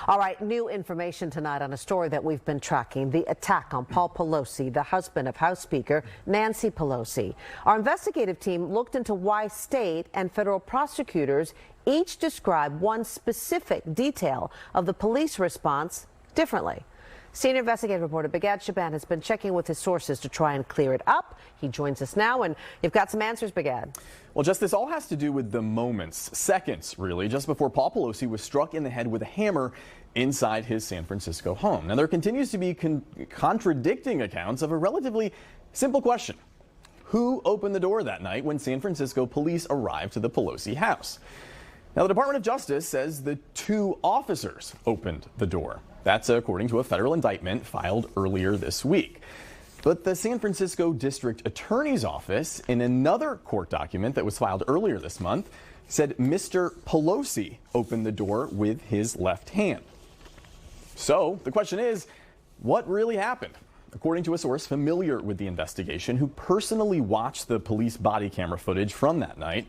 All right, new information tonight on a story that we've been tracking, the attack on Paul Pelosi, the husband of House Speaker Nancy Pelosi. Our investigative team looked into why state and federal prosecutors each describe one specific detail of the police response differently. Senior investigative reporter Begad Shaban has been checking with his sources to try and clear it up. He joins us now, and you've got some answers, Begad. Well, Jess, this all has to do with the moments, seconds really, just before Paul Pelosi was struck in the head with a hammer inside his San Francisco home. Now, there continues to be contradicting accounts of a relatively simple question. Who opened the door that night when San Francisco police arrived to the Pelosi house? Now, the Department of Justice says the two officers opened the door. That's according to a federal indictment filed earlier this week. But the San Francisco District Attorney's Office, in another court document that was filed earlier this month, said Mr. Pelosi opened the door with his left hand. So the question is, what really happened? According to a source familiar with the investigation who personally watched the police body camera footage from that night,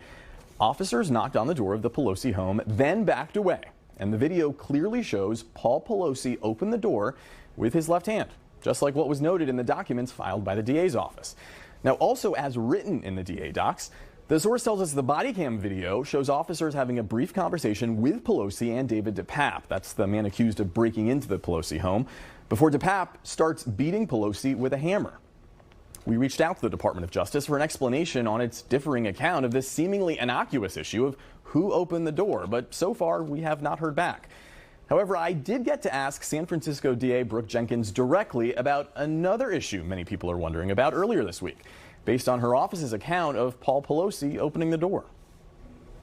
officers knocked on the door of the Pelosi home, then backed away. And the video clearly shows Paul Pelosi open the door with his left hand, just like what was noted in the documents filed by the DA's office. Now, also as written in the DA docs, the source tells us the body cam video shows officers having a brief conversation with Pelosi and David DePape. That's the man accused of breaking into the Pelosi home, before DePape starts beating Pelosi with a hammer. We reached out to the Department of Justice for an explanation on its differing account of this seemingly innocuous issue of who opened the door, but so far we have not heard back. However, I did get to ask San Francisco DA Brooke Jenkins directly about another issue many people are wondering about earlier this week, based on her office's account of Paul Pelosi opening the door.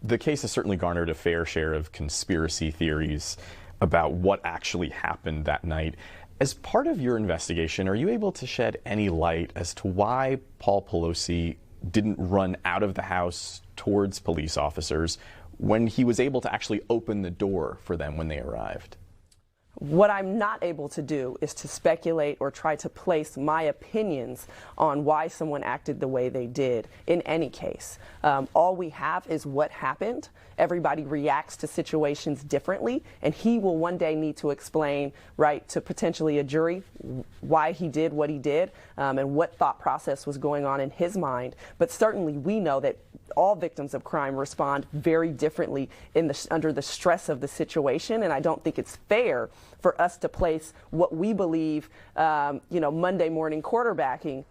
The case has certainly garnered a fair share of conspiracy theories about what actually happened that night. As part of your investigation, are you able to shed any light as to why Paul Pelosi didn't run out of the house towards police officers when he was able to actually open the door for them when they arrived? What I'm not able to do is to speculate or try to place my opinions on why someone acted the way they did in any case. All we have is what happened. Everybody reacts to situations differently, and he will one day need to explain, right, to potentially a jury why he did what he did and what thought process was going on in his mind. But certainly we know that all victims of crime respond very differently under the stress of the situation, and I don't think it's fair for us to place what we believe, Monday morning quarterbacking.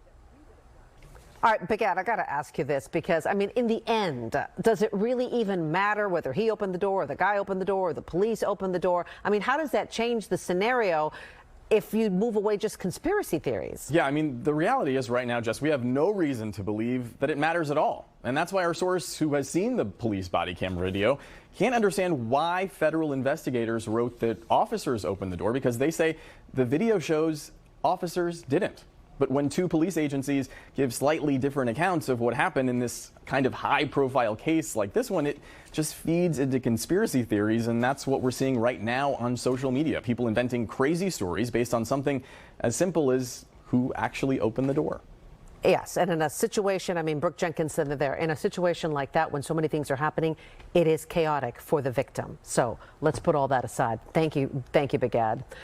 All right, Begad, I got to ask you this because, I mean, in the end, does it really even matter whether he opened the door, or the guy opened the door, or the police opened the door? I mean, how does that change the scenario if you move away just conspiracy theories? Yeah, I mean, the reality is right now, Jess, we have no reason to believe that it matters at all. And that's why our source, who has seen the police body camera video, can't understand why federal investigators wrote that officers opened the door, because they say the video shows officers didn't. But when two police agencies give slightly different accounts of what happened in this kind of high-profile case like this one, it just feeds into conspiracy theories, and that's what we're seeing right now on social media. People inventing crazy stories based on something as simple as who actually opened the door. Yes, and in a situation, I mean, Brooke Jenkins said that in a situation like that, when so many things are happening, it is chaotic for the victim. So let's put all that aside. Thank you, Begad.